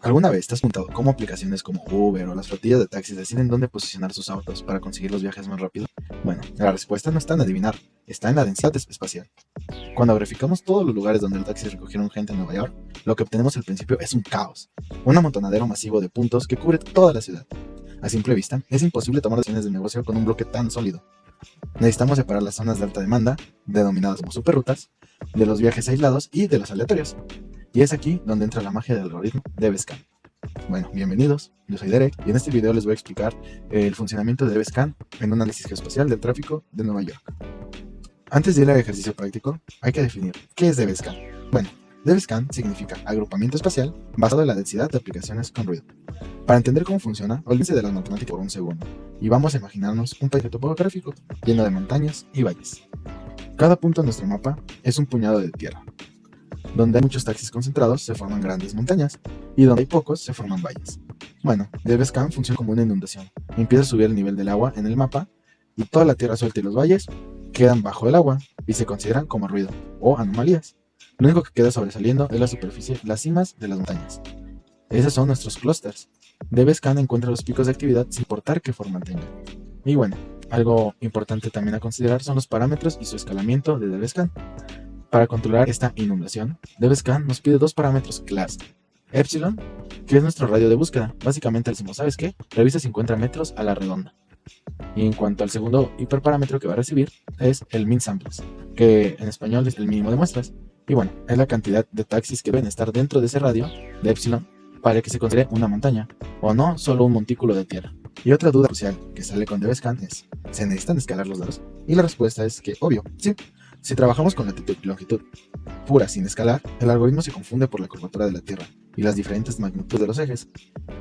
¿Alguna vez te has preguntado cómo aplicaciones como Uber o las flotillas de taxis deciden dónde posicionar sus autos para conseguir los viajes más rápido? Bueno, la respuesta no está en adivinar, está en la densidad espacial. Cuando verificamos todos los lugares donde los taxis recogieron gente en Nueva York, lo que obtenemos al principio es un caos, un amontonadero masivo de puntos que cubre toda la ciudad. A simple vista, es imposible tomar decisiones de negocio con un bloque tan sólido. Necesitamos separar las zonas de alta demanda, denominadas como superrutas, de los viajes aislados y de los aleatorios. Y es aquí donde entra la magia del algoritmo de DBSCAN. Bueno, bienvenidos, yo soy Derek y en este video les voy a explicar el funcionamiento de DBSCAN en un análisis geoespacial del tráfico de Nueva York. Antes de ir al ejercicio práctico, hay que definir qué es DBSCAN. Bueno, DBSCAN significa agrupamiento espacial basado en la densidad de aplicaciones con ruido. Para entender cómo funciona, olvídense de las matemáticas por un segundo y vamos a imaginarnos un paisaje topográfico lleno de montañas y valles. Cada punto en nuestro mapa es un puñado de tierra. Donde hay muchos taxis concentrados se forman grandes montañas y donde hay pocos se forman valles. Bueno, DBSCAN funciona como una inundación. Empieza a subir el nivel del agua en el mapa y toda la tierra suelta y los valles quedan bajo el agua y se consideran como ruido o anomalías. Lo único que queda sobresaliendo es la superficie, las cimas de las montañas. Esos son nuestros clústeres. DBSCAN encuentra los picos de actividad sin importar qué forma tengan. Y bueno, algo importante también a considerar son los parámetros y su escalamiento de DBSCAN. Para controlar esta inundación, DBSCAN nos pide dos parámetros clave. Epsilon, que es nuestro radio de búsqueda. Básicamente decimos, ¿sabes qué? Revisa 50 metros a la redonda. Y en cuanto al segundo hiperparámetro que va a recibir, es el min samples, que en español es el mínimo de muestras. Y bueno, es la cantidad de taxis que deben estar dentro de ese radio de Epsilon para que se considere una montaña, o no solo un montículo de tierra. Y otra duda crucial que sale con DBSCAN es, ¿se necesitan escalar los datos? Y la respuesta es que, obvio, sí. Si trabajamos con latitud y longitud pura sin escalar, el algoritmo se confunde por la curvatura de la Tierra y las diferentes magnitudes de los ejes.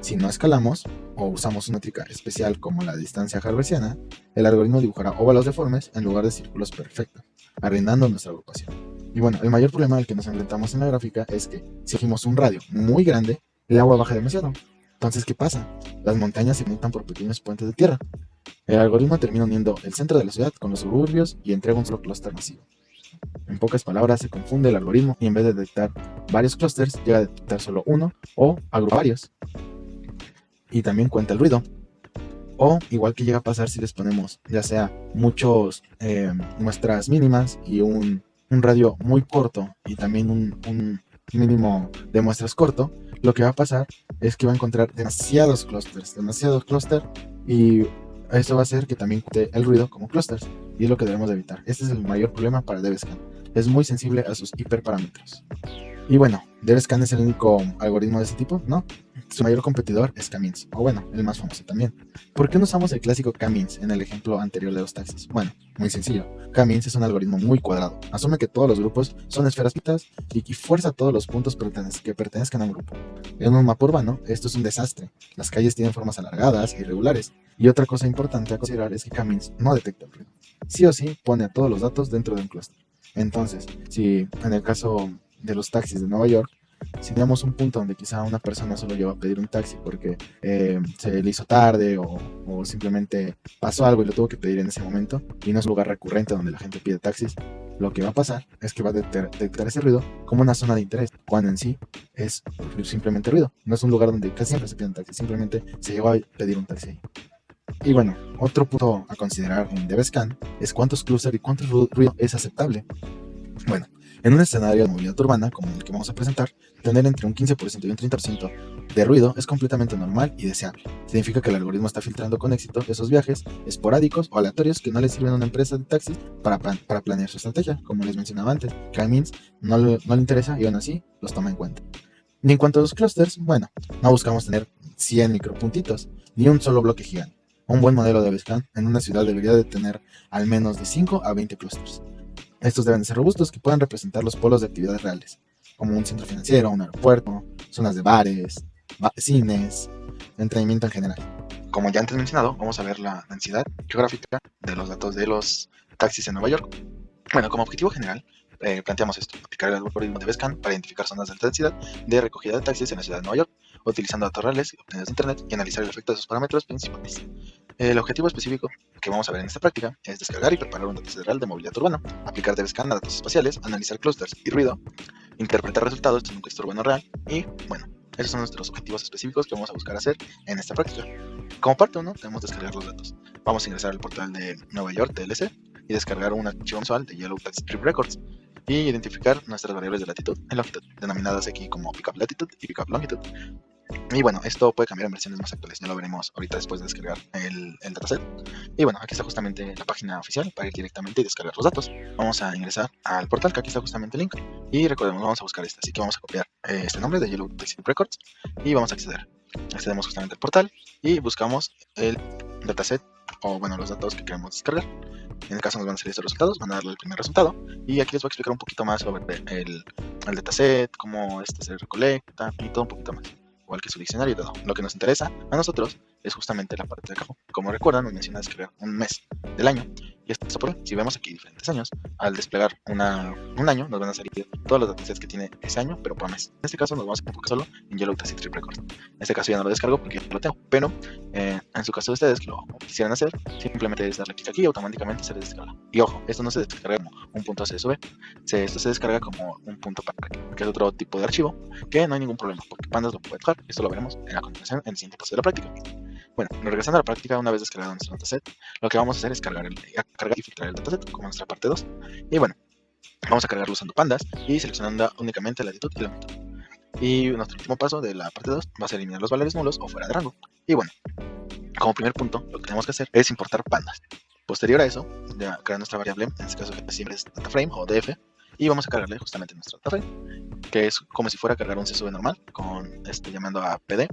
Si no escalamos o usamos una métrica especial como la distancia hertziana, el algoritmo dibujará óvalos deformes en lugar de círculos perfectos, arruinando nuestra agrupación. Y bueno, el mayor problema al que nos enfrentamos en la gráfica es que si elegimos un radio muy grande, el agua baja demasiado. Entonces, ¿qué pasa? Las montañas se conectan por pequeños puentes de tierra. El algoritmo termina uniendo el centro de la ciudad con los suburbios y entrega un solo clúster masivo. En pocas palabras, se confunde el algoritmo y en vez de detectar varios clústeres, llega a detectar solo uno o agrupar varios. Y también cuenta el ruido. O igual que llega a pasar si les ponemos ya sea muchos muestras mínimas y un radio muy corto y también un mínimo de muestras corto, lo que va a pasar es que va a encontrar demasiados clústeres y eso va a hacer que también cuente el ruido como clústeres y es lo que debemos de evitar. Este es el mayor problema para DBSCAN. Es muy sensible a sus hiperparámetros. Y bueno, DBSCAN es el único algoritmo de este tipo, ¿no? Su mayor competidor es K-means, o bueno, el más famoso también. ¿Por qué no usamos el clásico K-means en el ejemplo anterior de los taxis? Bueno, muy sencillo. K-means es un algoritmo muy cuadrado. Asume que todos los grupos son esferas pitas y fuerza a todos los puntos que pertenezcan a un grupo. En un mapa urbano, esto es un desastre. Las calles tienen formas alargadas e irregulares. Y otra cosa importante a considerar es que K-means no detecta el ruido. Sí o sí pone a todos los datos dentro de un clúster. Entonces, si en el caso de los taxis de Nueva York, si tenemos un punto donde quizá una persona solo llegó a pedir un taxi porque se le hizo tarde o simplemente pasó algo y lo tuvo que pedir en ese momento y no es un lugar recurrente donde la gente pide taxis, lo que va a pasar es que va a detectar ese ruido como una zona de interés, cuando en sí es simplemente ruido. No es un lugar donde casi siempre se pide un taxi, simplemente se llegó a pedir un taxi ahí. Y bueno, otro punto a considerar en DBSCAN es cuántos clústeres y cuánto ruido es aceptable. Bueno, en un escenario de movilidad urbana, como el que vamos a presentar, tener entre un 15% y un 30% de ruido es completamente normal y deseable. Significa que el algoritmo está filtrando con éxito esos viajes esporádicos o aleatorios que no le sirven a una empresa de taxis para planear su estrategia, como les mencionaba antes. K-means no le interesa y aún así los toma en cuenta. Y en cuanto a los clusters, bueno, no buscamos tener 100 micropuntitos, ni un solo bloque gigante. Un buen modelo de DBSCAN en una ciudad debería de tener al menos de 5 a 20 clusters. Estos deben ser robustos que puedan representar los polos de actividades reales, como un centro financiero, un aeropuerto, zonas de bares, cines, entretenimiento en general. Como ya antes mencionado, vamos a ver la densidad geográfica de los datos de los taxis en Nueva York. Bueno, como objetivo general, planteamos esto: aplicar el algoritmo de DBSCAN para identificar zonas de alta densidad de recogida de taxis en la ciudad de Nueva York, utilizando datos reales obtenidos de Internet y analizar el efecto de sus parámetros principales. El objetivo específico que vamos a ver en esta práctica es descargar y preparar un dataset real de movilidad urbana, aplicar DBSCAN a datos espaciales, analizar clústeres y ruido, interpretar resultados en un contexto urbano real y, bueno, Esos son nuestros objetivos específicos que vamos a buscar hacer en esta práctica. Como parte 1, tenemos que descargar los datos. Vamos a ingresar al portal de Nueva York TLC y descargar un archivo mensual de Yellow Taxi Trip Records y identificar nuestras variables de latitud y longitud, denominadas aquí como pickup latitude y pickup longitude. Y bueno, esto puede cambiar en versiones más actuales, ya lo veremos ahorita después de descargar el dataset. Y bueno, aquí está justamente la página oficial para ir directamente y descargar los datos. Vamos a ingresar al portal, que aquí está justamente el link. Y recordemos, vamos a buscar este, así que vamos a copiar este nombre de Yellow Taxi Records y vamos a acceder. Accedemos justamente al portal y buscamos el dataset, o bueno, los datos que queremos descargar. En el caso nos van a salir estos resultados, van a darle el primer resultado. Y aquí les voy a explicar un poquito más sobre el dataset, cómo este se recolecta y todo un poquito más, igual que su diccionario y todo. Lo que nos interesa a nosotros es justamente la parte de abajo. Como recuerdan, nos menciona descargar un mes del año. Y esto por si vemos aquí diferentes años, al desplegar un año, nos van a salir todos los datasets que tiene ese año, pero por mes. En este caso nos vamos a enfocar solo en Yellow Taxi Trip Records. En este caso ya no lo descargo porque ya lo tengo, pero en su caso de ustedes que lo quisieran hacer, simplemente es darle clic aquí y automáticamente se les descarga. Y ojo, esto no se descarga como un punto CSV, esto se descarga como un punto .parquet, que es otro tipo de archivo que no hay ningún problema, porque Pandas lo puede dejar. Esto lo veremos en la continuación, en el siguiente paso de la práctica. Bueno, regresando a la práctica, una vez descargado nuestro dataset, lo que vamos a hacer es cargar y filtrar el dataset, como nuestra parte 2. Y bueno, vamos a cargarlo usando Pandas y seleccionando únicamente la latitud y la longitud. Y nuestro último paso de la parte 2 va a ser eliminar los valores nulos o fuera de rango. Y bueno, como primer punto, lo que tenemos que hacer es importar Pandas. Posterior a eso, ya crear nuestra variable, en este caso que siempre es dataframe o df, y vamos a cargarle justamente nuestro dataframe, que es como si fuera a cargar un CSV normal, con llamando a pd,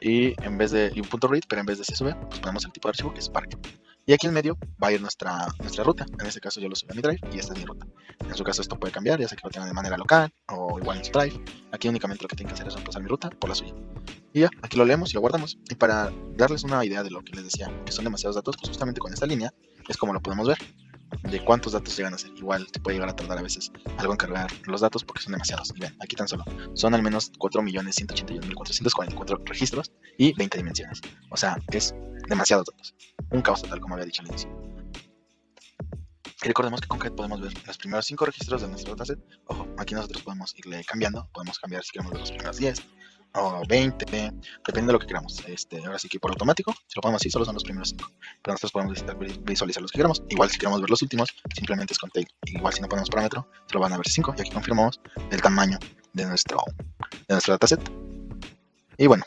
y en vez de un punto read, pero en vez de CSV, pues ponemos el tipo de archivo que es Spark. Y aquí en medio va a ir nuestra ruta. En este caso yo lo subí a mi drive y esta es mi ruta. En su caso esto puede cambiar, ya sea que lo tengan de manera local o igual en su drive. Aquí únicamente lo que tienen que hacer es reemplazar mi ruta por la suya. Y ya, aquí lo leemos y lo guardamos. Y para darles una idea de lo que les decía, que son demasiados datos, pues justamente con esta línea es como lo podemos ver, de cuántos datos llegan a ser. Igual te puede llegar a tardar a veces algo en cargar los datos porque son demasiados. Y ven, aquí tan solo son al menos 4.181.444 registros y 20 dimensiones. O sea, es demasiados datos. Un caos total, como había dicho al inicio. Y recordemos que con CAD podemos ver los primeros 5 registros de nuestro dataset. Ojo, aquí nosotros podemos irle cambiando. Podemos cambiar si queremos ver los primeros 10 o 20, depende de lo que queramos. Ahora sí que por automático, si lo ponemos así, solo son los primeros 5. Pero nosotros podemos visualizar los que queramos. Igual si queremos ver los últimos, simplemente es con tail. Igual si no ponemos parámetro, solo van a ver 5. Y aquí confirmamos el tamaño de nuestro dataset. Y bueno,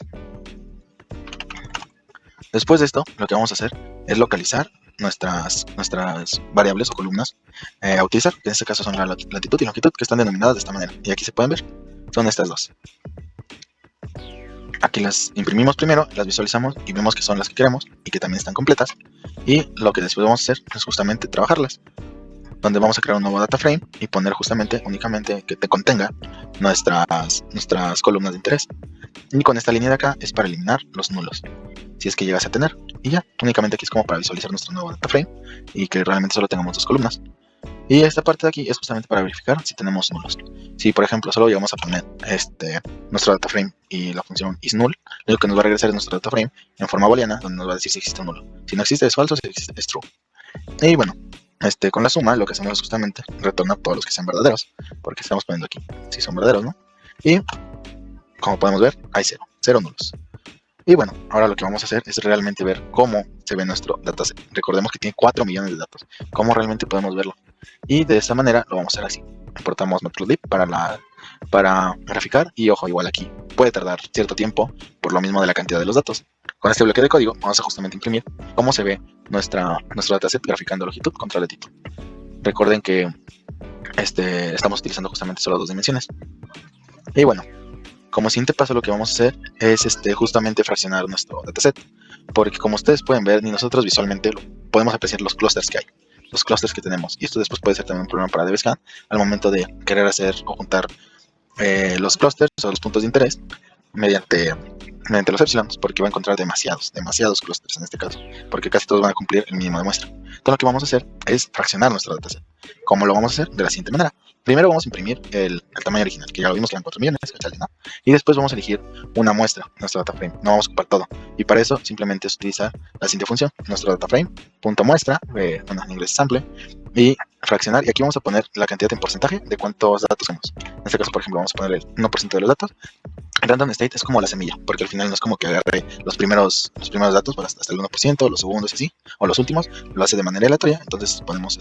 después de esto, lo que vamos a hacer es localizar nuestras variables o columnas a utilizar, que en este caso son la latitud y longitud, que están denominadas de esta manera. Y aquí se pueden ver, son estas dos. Aquí las imprimimos primero, las visualizamos y vemos que son las que queremos y que también están completas. Y lo que después vamos a hacer es justamente trabajarlas, donde vamos a crear un nuevo data frame y poner justamente únicamente que te contenga nuestras columnas de interés. Y con esta línea de acá es para eliminar los nulos, si es que llegas a tener. Y ya, únicamente aquí es como para visualizar nuestro nuevo data frame y que realmente solo tengamos dos columnas. Y esta parte de aquí es justamente para verificar si tenemos nulos. Si por ejemplo solo llegamos a poner nuestro data frame y la función isNull, lo que nos va a regresar es nuestro data frame en forma booleana, donde nos va a decir si existe un nulo. Si no existe es falso, si existe es true. Y bueno, con la suma lo que hacemos es justamente retornar todos los que sean verdaderos, porque estamos poniendo aquí si son verdaderos, ¿no? Y como podemos ver, hay cero nulos. Y bueno, ahora lo que vamos a hacer es realmente ver cómo se ve nuestro dataset. Recordemos que tiene 4 millones de datos. ¿Cómo realmente podemos verlo? Y de esta manera lo vamos a hacer así. Importamos Matplotlib para graficar. Y ojo, igual aquí puede tardar cierto tiempo por lo mismo de la cantidad de los datos. Con este bloque de código vamos a justamente imprimir cómo se ve nuestro dataset graficando longitud contra latitud. Recuerden que estamos utilizando justamente solo 2 dimensiones. Y bueno, como siguiente paso lo que vamos a hacer es justamente fraccionar nuestro dataset, porque como ustedes pueden ver, ni nosotros visualmente podemos apreciar los clusters que hay, los clusters que tenemos, y esto después puede ser también un problema para DBScan al momento de querer hacer o juntar los clusters o los puntos de interés mediante los epsilons, porque va a encontrar demasiados clusters en este caso, porque casi todos van a cumplir el mínimo de muestra. Entonces lo que vamos a hacer es fraccionar nuestro dataset. ¿Cómo lo vamos a hacer? De la siguiente manera. Primero vamos a imprimir el tamaño original, que ya lo vimos que eran 4 millones, ¿no? Y después vamos a elegir una muestra, nuestro data frame. No vamos a ocupar todo. Y para eso simplemente es utilizar la siguiente función, nuestro data frame, punto muestra, bueno, en inglés sample, y fraccionar. Y aquí vamos a poner la cantidad en porcentaje de cuántos datos tenemos. En este caso, por ejemplo, vamos a poner el 1% de los datos. El random state es como la semilla, porque al final no es como que agarre los primeros datos para hasta el 1%, los segundos y así, o los últimos, lo hace de manera aleatoria. Entonces ponemos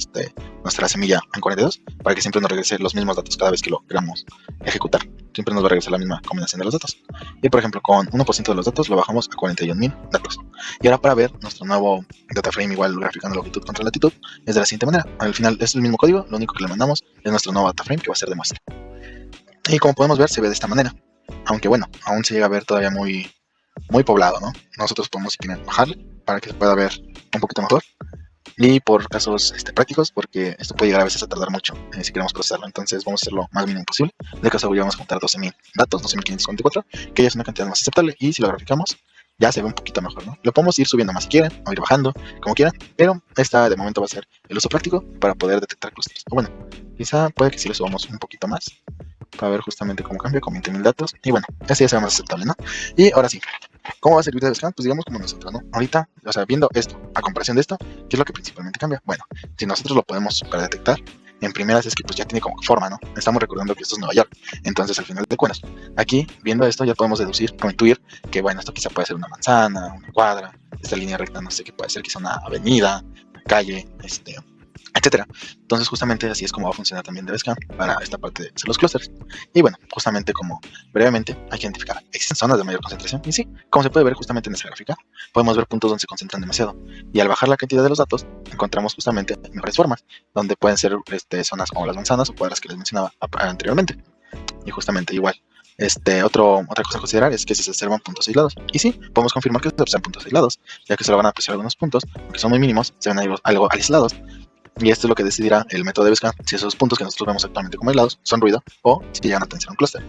nuestra semilla en 42 para que siempre nos regrese los mismos datos cada vez que lo queramos ejecutar. Siempre nos va a regresar la misma combinación de los datos. Y por ejemplo, con 1% de los datos lo bajamos a 41.000 datos. Y ahora para ver nuestro nuevo data frame, igual graficando longitud contra latitud, es de la siguiente manera. Al final es el mismo código, lo único que le mandamos es nuestro nuevo data frame, que va a ser de muestra. Y como podemos ver, se ve de esta manera. Aunque bueno, aún se llega a ver todavía muy poblado, ¿no? Nosotros podemos, si quieren, bajarle para que se pueda ver un poquito mejor. Y por casos prácticos, porque esto puede llegar a veces a tardar mucho si queremos procesarlo. Entonces vamos a hacerlo lo más mínimo posible. En este caso vamos a juntar 12.000 datos, 12.554, que ya es una cantidad más aceptable. Y si lo graficamos, ya se ve un poquito mejor, ¿no? Lo podemos ir subiendo más si quieren, o ir bajando, como quieran. Pero esta de momento va a ser el uso práctico para poder detectar clusters. O bueno, quizá puede que si le subamos un poquito más, para ver justamente cómo cambia con 20.000 datos. Y bueno, ese ya será más aceptable, ¿no? Y ahora sí, ¿cómo va a servir DevScan? Pues digamos como nosotros, ¿no? Ahorita, o sea, viendo esto, a comparación de esto, ¿qué es lo que principalmente cambia? Bueno, si nosotros lo podemos superdetectar, en primeras es que pues ya tiene como forma, ¿no? Estamos recordando que esto es Nueva York. Entonces, al final de cuentas, aquí, viendo esto, ya podemos deducir o intuir que, bueno, esto quizá puede ser una manzana, una cuadra, esta línea recta, no sé qué puede ser, quizá una avenida, una calle, etcétera. Entonces justamente así es como va a funcionar también DevScan para esta parte de los clusters. Y bueno, justamente como brevemente hay que identificar, existen zonas de mayor concentración y sí, como se puede ver justamente en esta gráfica, podemos ver puntos donde se concentran demasiado y al bajar la cantidad de los datos encontramos justamente mejores formas donde pueden ser zonas como las manzanas o cuadras que les mencionaba anteriormente. Y justamente igual, otra cosa a considerar es que si se observan puntos aislados. Y sí, podemos confirmar que se observan puntos aislados, ya que se lo van a apreciar algunos puntos, aunque son muy mínimos, se ven algo aislados. Y esto es lo que decidirá el método de DevScan si esos puntos que nosotros vemos actualmente como aislados son ruido o si llegan a pertenecer a un clúster.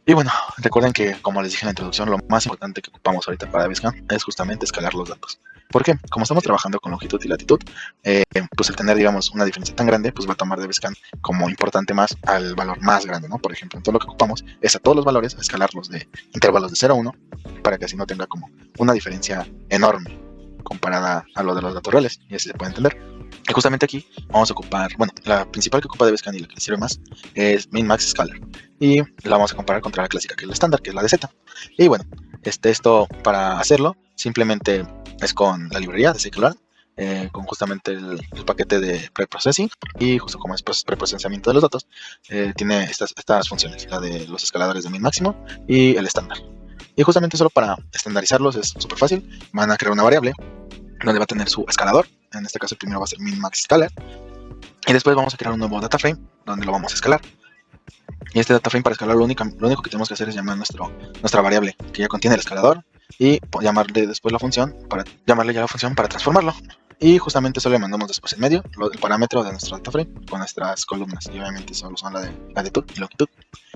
Y bueno, recuerden que, como les dije en la introducción, lo más importante que ocupamos ahorita para DevScan es justamente escalar los datos. ¿Por qué? Como estamos trabajando con longitud y latitud, pues el tener, digamos, una diferencia tan grande, pues va a tomar DevScan como importante más al valor más grande, ¿no? Por ejemplo, todo lo que ocupamos es a todos los valores a escalarlos de intervalos de 0 a 1 para que así no tenga como una diferencia enorme comparada a lo de los datos reales, y así se puede entender. Y justamente aquí vamos a ocupar, bueno, la principal que ocupa DevScan y la que le sirve más es min-max scalar. Y la vamos a comparar contra la clásica, que es la estándar, que es la de Z. Y bueno, esto para hacerlo simplemente es con la librería de scikit-learn, con justamente el paquete de preprocessing, y justo como es preprocesamiento de los datos, tiene estas funciones, la de los escaladores de min máximo y el estándar. Y justamente solo para estandarizarlos es súper fácil. Van a crear una variable donde va a tener su escalador. En este caso el primero va a ser min-max scalar. Y después vamos a crear un nuevo data frame donde lo vamos a escalar. Y este data frame, para escalar, lo único que tenemos que hacer es llamar nuestra variable que ya contiene el escalador y llamarle después la función para transformarlo. Y justamente solo le mandamos después en medio el parámetro de nuestro data frame con nuestras columnas. Y obviamente solo son la de latitud y longitud.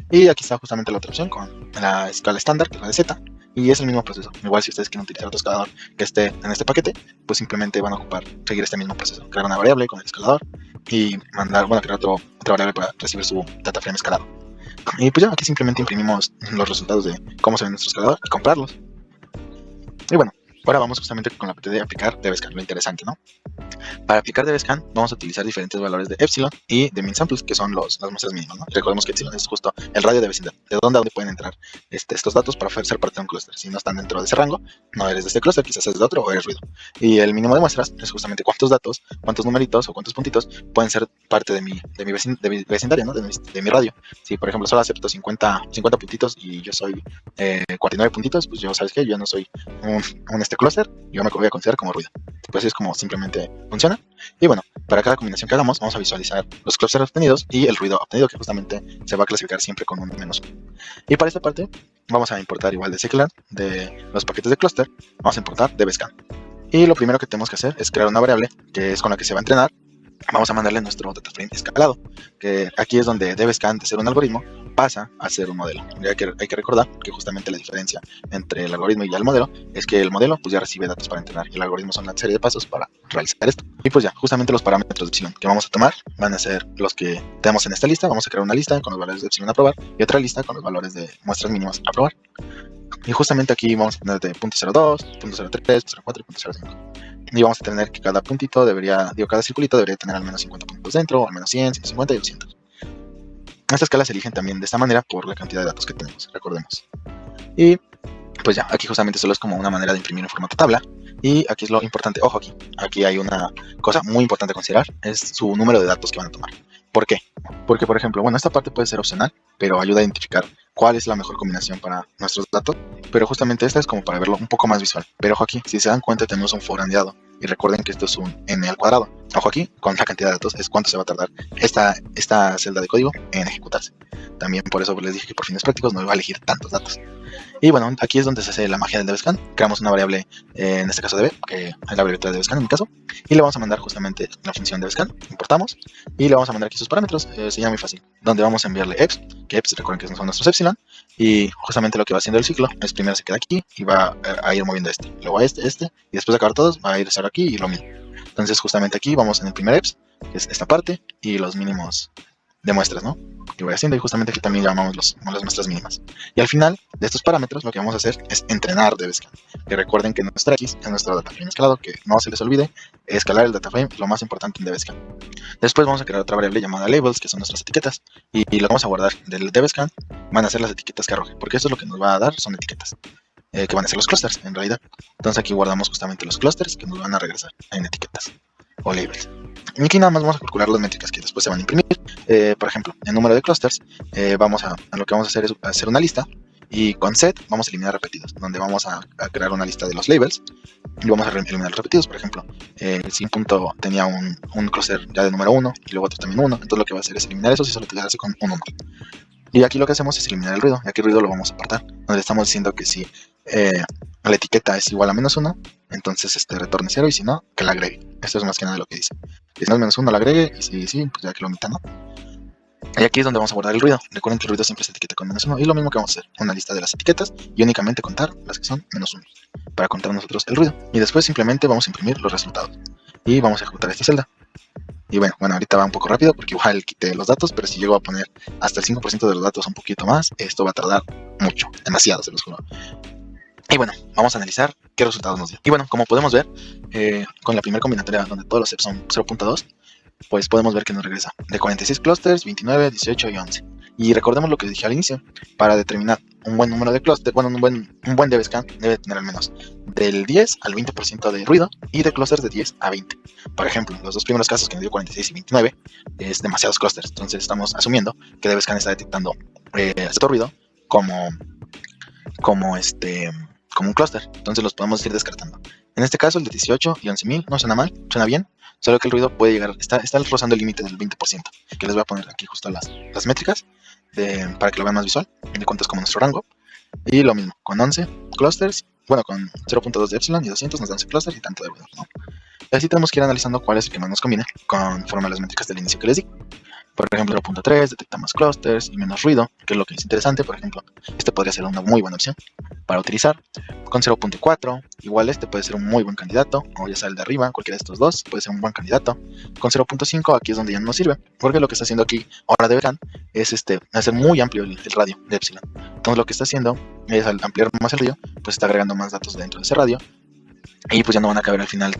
Y aquí está justamente la otra opción con la escala estándar, que es la de Z. Y es el mismo proceso. Igual si ustedes quieren utilizar otro escalador que esté en este paquete, pues simplemente van a seguir este mismo proceso. Crear una variable con el escalador y crear otra variable para recibir su data frame escalado. Y pues ya, aquí simplemente imprimimos los resultados de cómo se ve nuestro escalador y comprarlos. Y bueno, ahora vamos justamente con la parte de aplicar DevScan, lo interesante, ¿no? Para aplicar DevScan vamos a utilizar diferentes valores de epsilon y de min samples, que son las muestras mínimas, ¿no? Recordemos que epsilon es justo el radio de vecindad, de dónde pueden entrar estos datos para ser parte de un clúster. Si no están dentro de ese rango, no eres de este clúster, quizás eres de otro o eres ruido. Y el mínimo de muestras es justamente cuántos datos, cuántos numeritos o cuántos puntitos pueden ser parte de mi vecindario, ¿no? De mi radio. Si por ejemplo solo acepto 50 puntitos y yo soy 49 puntitos, pues yo, ¿sabes qué? Yo no soy un clúster, yo me voy a considerar como ruido. Pues así es como simplemente funciona. Y bueno, para cada combinación que hagamos vamos a visualizar los clusters obtenidos y el ruido obtenido, que justamente se va a clasificar siempre con un menos 1. Y para esta parte vamos a importar igual de scikit-learn, de los paquetes de cluster, vamos a importar DevScan. Y lo primero que tenemos que hacer es crear una variable que es con la que se va a entrenar. Vamos a mandarle nuestro data frame escalado, que aquí es donde DevScan, de ser un algoritmo, pasa a ser un modelo. Ya que hay que recordar que justamente la diferencia entre el algoritmo y el modelo es que el modelo pues ya recibe datos para entrenar y el algoritmo son una serie de pasos para realizar esto. Y pues ya, justamente los parámetros de epsilon que vamos a tomar van a ser los que tenemos en esta lista. Vamos a crear una lista con los valores de epsilon a probar y otra lista con los valores de muestras mínimas a probar. Y justamente aquí vamos a tener de .02, .03, .04 y .05. Y vamos a tener que cada puntito cada circulito debería tener al menos 50 puntos dentro, o al menos 100, 150 y 200. Estas escalas se eligen también de esta manera por la cantidad de datos que tenemos, recordemos. Y pues ya, aquí justamente solo es como una manera de imprimir en formato tabla. Y aquí es lo importante, ojo aquí hay una cosa muy importante a considerar, es su número de datos que van a tomar. ¿Por qué? Porque, por ejemplo, bueno, esta parte puede ser opcional, pero ayuda a identificar cuál es la mejor combinación para nuestros datos. Pero justamente esta es como para verlo un poco más visual. Pero ojo aquí, si se dan cuenta tenemos un forandeado. Y recuerden que esto es un n al cuadrado. Ojo aquí, con la cantidad de datos es cuánto se va a tardar esta celda de código en ejecutarse. También por eso les dije que por fines prácticos no iba a elegir tantos datos. Y bueno, aquí es donde se hace la magia del dbScan. Creamos una variable, en este caso db, que es la abreviatura de dbScan en mi caso, y le vamos a mandar justamente la función dbScan, importamos, y le vamos a mandar aquí sus parámetros, se llama muy fácil, donde vamos a enviarle eps, que eps recuerden que son nuestros epsilon, y justamente lo que va haciendo el ciclo es primero se queda aquí y va a ir moviendo luego a este, y después de acabar todos va a ir a aquí y lo mismo. Entonces justamente aquí vamos en el primer eps, que es esta parte, y los mínimos de muestras, ¿no? Que voy haciendo, y justamente aquí también llamamos las muestras mínimas. Y al final de estos parámetros lo que vamos a hacer es entrenar dbScan. Que recuerden que nuestra X es nuestro dataframe escalado, que no se les olvide, escalar el dataframe es lo más importante en dbScan. Después vamos a crear otra variable llamada labels, que son nuestras etiquetas, y lo que vamos a guardar del dbScan van a ser las etiquetas que arroje, porque esto es lo que nos va a dar, son etiquetas, que van a ser los clusters en realidad. Entonces aquí guardamos justamente los clusters que nos van a regresar en etiquetas o labels. Y aquí nada más vamos a calcular las métricas que después se van a imprimir. Por ejemplo, el número de clusters, lo que vamos a hacer es hacer una lista, y con set vamos a eliminar repetidos, donde vamos a crear una lista de los labels y vamos a eliminar los repetidos. Por ejemplo, el sin punto tenía un cluster ya de número 1 y luego otro también 1, entonces lo que va a hacer es eliminar esos y solo quedarse con un 1. Y aquí lo que hacemos es eliminar el ruido, y aquí el ruido lo vamos a apartar, donde estamos diciendo que si la etiqueta es igual a -1, entonces retorne 0, y si no, que la agregue. Esto es más que nada lo que dice. Si no es -1, la agregue, y si sí, pues ya que lo omita, ¿no? Y aquí es donde vamos a guardar el ruido. Recuerden que el ruido siempre se etiqueta con -1, y lo mismo que vamos a hacer, una lista de las etiquetas y únicamente contar las que son -1 para contar nosotros el ruido. Y después simplemente vamos a imprimir los resultados y vamos a ejecutar esta celda. Y bueno, ahorita va un poco rápido porque igual quité los datos, pero si llego a poner hasta el 5% de los datos, un poquito más, esto va a tardar mucho, demasiado, se los juro. Y bueno, vamos a analizar qué resultados nos dio. Y bueno, como podemos ver, con la primera combinatoria donde todos los EPs son 0.2, pues podemos ver que nos regresa de 46 clusters, 29, 18 y 11. Y recordemos lo que dije al inicio, para determinar un buen número de clusters, bueno, un buen dbScan debe tener al menos del 10 al 20% de ruido y de clusters de 10 a 20. Por ejemplo, los dos primeros casos que nos dio 46 y 29 es demasiados clusters, entonces estamos asumiendo que dbScan está detectando este ruido como un cluster, entonces los podemos ir descartando. En este caso el de 18 y 11.000 no suena mal, suena bien, solo que el ruido puede llegar, está rozando el límite del 20%, que les voy a poner aquí justo las métricas para que lo vean más visual, de cuánto es como nuestro rango. Y lo mismo, con 11 clusters, bueno, con 0.2 de epsilon y 200 nos dan 11 clusters y tanto de ruido, ¿no? Y así tenemos que ir analizando cuál es el que más nos conviene conforme a las métricas del inicio que les di. Por ejemplo, 0.3 detecta más clusters y menos ruido, que es lo que es interesante. Por ejemplo, este podría ser una muy buena opción para utilizar. Con 0.4, igual este puede ser un muy buen candidato, o ya sea el de arriba, cualquiera de estos dos puede ser un buen candidato. Con 0.5 aquí es donde ya no nos sirve, porque lo que está haciendo aquí ahora dbScan es hacer muy amplio el radio de epsilon. Entonces lo que está haciendo es, al ampliar más el radio, pues está agregando más datos dentro de ese radio, y pues ya no van a caber al final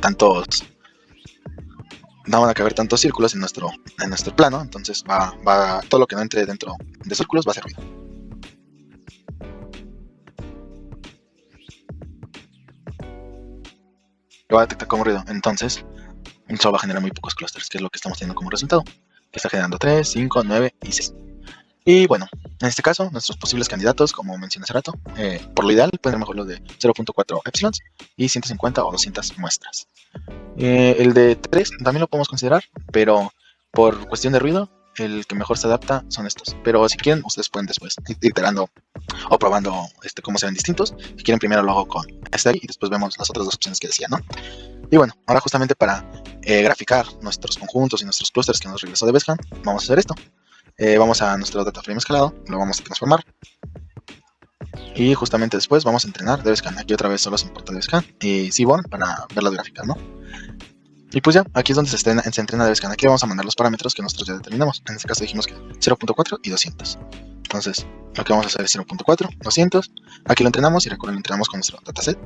no van a caber tantos círculos en nuestro plano, entonces va todo lo que no entre dentro de círculos va a ser ruido. Lo va a detectar como ruido, entonces solo va a generar muy pocos clusters, que es lo que estamos teniendo como resultado, que está generando 3, 5, 9 y 6. Y bueno, en este caso, nuestros posibles candidatos, como mencioné hace rato, por lo ideal pueden ser mejor los de 0.4 epsilons y 150 o 200 muestras. El de 3 también lo podemos considerar, pero por cuestión de ruido, el que mejor se adapta son estos. Pero si quieren, ustedes pueden después ir iterando o probando cómo se ven distintos. Si quieren, primero lo hago con este ahí y después vemos las otras dos opciones que decía, ¿no? Y bueno, ahora justamente para graficar nuestros conjuntos y nuestros clusters que nos regresó dbScan, vamos a hacer esto. Vamos a nuestro data frame escalado, lo vamos a transformar. Y justamente después vamos a entrenar DevScan. Aquí otra vez solo se importa DevScan y Seaborn para ver las gráficas, ¿no? Y pues ya, aquí es donde se entrena DevScan. Aquí vamos a mandar los parámetros que nosotros ya determinamos. En este caso dijimos que 0.4 y 200. Entonces, lo que vamos a hacer es 0.4, 200. Aquí lo entrenamos y recuerden, lo entrenamos con nuestro dataset.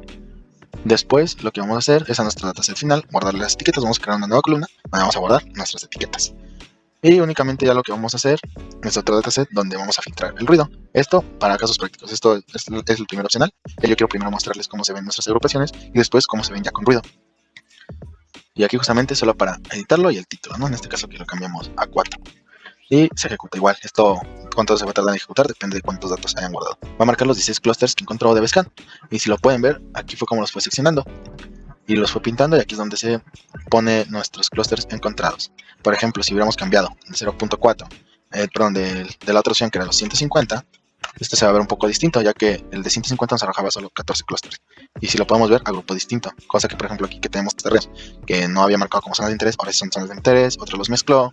Después, lo que vamos a hacer es a nuestro dataset final, guardarle las etiquetas. Vamos a crear una nueva columna donde vamos a guardar nuestras etiquetas. Y únicamente ya lo que vamos a hacer es otro dataset donde vamos a filtrar el ruido. Esto para casos prácticos. Esto es el primer opcional. Yo quiero primero mostrarles cómo se ven nuestras agrupaciones y después cómo se ven ya con ruido. Y aquí justamente solo para editarlo y el título, ¿no? En este caso que lo cambiamos a 4. Y se ejecuta igual. Esto, cuánto se va a tardar en ejecutar, depende de cuántos datos hayan guardado. Va a marcar los 16 clusters que encontró DevScan. Y si lo pueden ver, aquí fue como los fue seccionando. Y los fue pintando y aquí es donde se pone nuestros clusters encontrados. Por ejemplo, si hubiéramos cambiado de 0.4, de la otra opción que era los 150, este se va a ver un poco distinto, ya que el de 150 nos arrojaba solo 14 clusters. Y si lo podemos ver, a grupo distinto. Cosa que, por ejemplo, aquí que tenemos terrenos que no había marcado como zonas de interés, ahora sí son zonas de interés, otros los mezcló,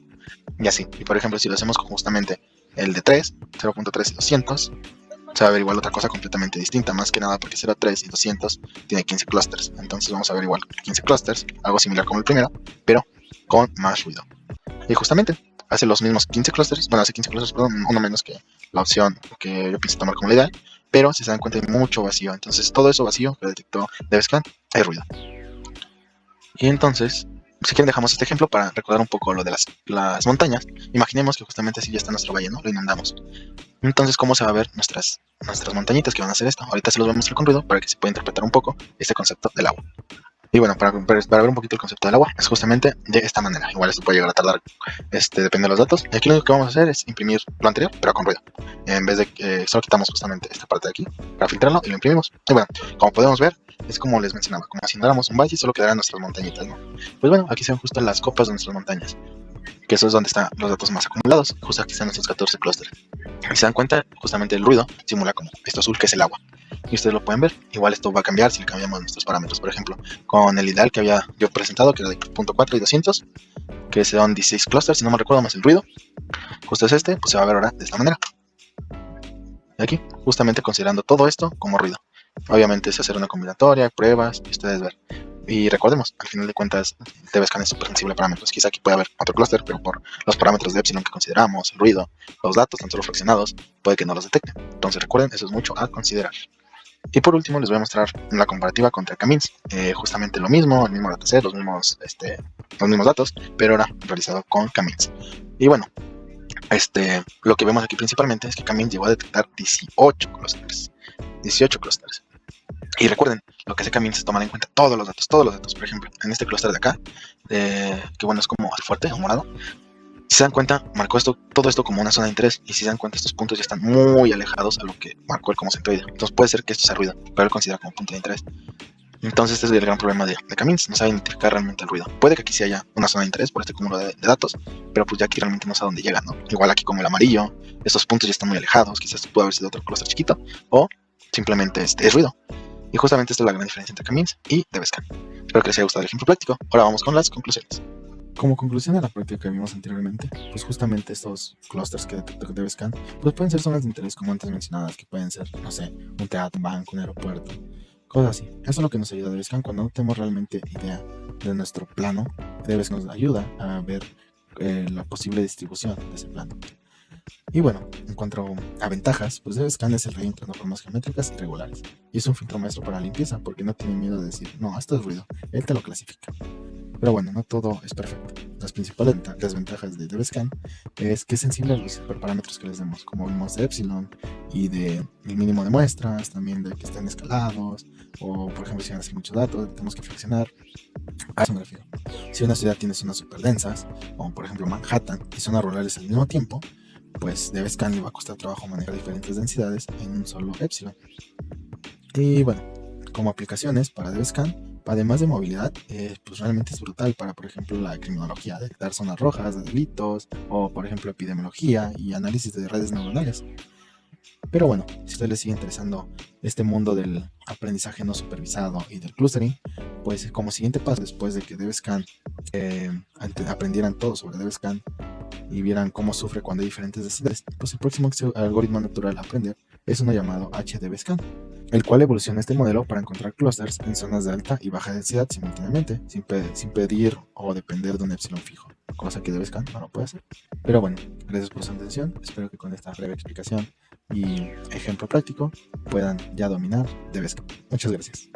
y así. Y por ejemplo, si lo hacemos con justamente el de 3, 0.3 y 200, se va a ver igual otra cosa completamente distinta, más que nada porque 0.3 y 200 tiene 15 clusters. Entonces vamos a ver igual 15 clusters, algo similar como el primero, pero con más ruido. Y justamente hace los mismos 15 clusters, bueno, hace 15 clusters, perdón, uno menos que la opción que yo pienso tomar como la ideal, pero si se dan cuenta hay mucho vacío. Entonces todo eso vacío que detectó DevScan hay ruido. Y entonces, si quieren dejamos este ejemplo para recordar un poco lo de las montañas. Imaginemos que justamente así ya está nuestro valle, ¿no? Lo inundamos. Entonces, ¿cómo se va a ver nuestras montañitas que van a hacer esto? Ahorita se los voy a mostrar con ruido para que se pueda interpretar un poco este concepto del agua. Y bueno, para ver un poquito el concepto del agua, es justamente de esta manera. Igual esto puede llegar a tardar, depende de los datos. Y aquí lo único que vamos a hacer es imprimir lo anterior, pero con ruido. En vez de que solo quitamos justamente esta parte de aquí para filtrarlo y lo imprimimos. Y bueno, como podemos ver, es como les mencionaba, como si andáramos un valle y solo quedaran nuestras montañitas, ¿no? Pues bueno, aquí se ven justo las copas de nuestras montañas, que eso es donde están los datos más acumulados. Justo aquí están nuestros 14 clústeres. Si se dan cuenta, justamente el ruido simula como esto azul que es el agua. Y ustedes lo pueden ver. Igual esto va a cambiar si le cambiamos nuestros parámetros. Por ejemplo, con el ideal que había yo presentado, que era de 0.4 y 200, que se dan 16 clusters, si no me recuerdo más el ruido. Justo es este, pues se va a ver ahora de esta manera. Y aquí, justamente considerando todo esto como ruido. Obviamente es hacer una combinatoria, pruebas, y ustedes ver. Y recordemos, al final de cuentas, DevScan es súper sensible a parámetros. Quizá aquí puede haber otro clúster, pero por los parámetros de epsilon que consideramos, el ruido, los datos, tan solo fraccionados, puede que no los detecte. Entonces recuerden, eso es mucho a considerar. Y por último les voy a mostrar la comparativa contra Camins. Justamente lo mismo, el mismo dataset, los mismos datos, pero ahora realizado con Camins. Y bueno, lo que vemos aquí principalmente es que Camins llegó a detectar 18 clusters. 18 clusters. Y recuerden, lo que hace Camins es tomar en cuenta todos los datos. Por ejemplo, en este clúster de acá, que bueno, es como fuerte o morado. Si se dan cuenta, marcó todo esto como una zona de interés. Y si se dan cuenta, estos puntos ya están muy alejados a lo que marcó el como centroide. Entonces puede ser que esto sea ruido, pero él considera como punto de interés. Entonces este es el gran problema de Camins, no sabe identificar realmente el ruido. Puede que aquí sí haya una zona de interés por este cúmulo de datos, pero pues ya aquí realmente no sabe dónde llega, ¿no? Igual aquí como el amarillo, estos puntos ya están muy alejados, quizás puede haber sido otro clúster chiquito, o simplemente es ruido. Y justamente esta es la gran diferencia entre Camins y DevScan. Espero que les haya gustado el ejemplo práctico. Ahora vamos con las conclusiones. Como conclusión a la práctica que vimos anteriormente, pues justamente estos clusters que detectó DevScan, pues pueden ser zonas de interés como antes mencionadas, que pueden ser, no sé, un teatro, un banco, un aeropuerto, cosas así. Eso es lo que nos ayuda DevScan cuando no tenemos realmente idea de nuestro plano. DevScan nos ayuda a ver la posible distribución de ese plano. Y bueno, en cuanto a ventajas, pues DevScan es el rey entre formas geométricas y regulares. Y es un filtro maestro para la limpieza porque no tiene miedo de decir, no, esto es ruido, él te lo clasifica. Pero bueno, no todo es perfecto. Las principales desventajas de DevScan es que es sensible a los hiperparámetros que les demos, como vimos de epsilon y de el mínimo de muestras, también de que estén escalados, o por ejemplo si van a hacer muchos datos, tenemos que fraccionar. A eso me refiero. Si una ciudad tiene zonas súper densas, como por ejemplo Manhattan, y zonas rurales al mismo tiempo, pues DevScan le va a costar trabajo manejar diferentes densidades en un solo epsilon. Y bueno, como aplicaciones para DevScan, además de movilidad, pues realmente es brutal para, por ejemplo, la criminología, detectar zonas rojas de delitos, o por ejemplo epidemiología y análisis de redes neuronales. Pero bueno, si a ustedes les sigue interesando este mundo del aprendizaje no supervisado y del clustering, pues como siguiente paso, después de que DevScan aprendieran todo sobre DevScan, y vieran cómo sufre cuando hay diferentes densidades, pues el próximo algoritmo natural a aprender es uno llamado HDBSCAN, el cual evoluciona este modelo para encontrar clústeres en zonas de alta y baja densidad simultáneamente, sin pedir o depender de un epsilon fijo, cosa que DBSCAN no lo puede hacer. Pero bueno, gracias por su atención, espero que con esta breve explicación y ejemplo práctico puedan ya dominar DBSCAN. Muchas gracias.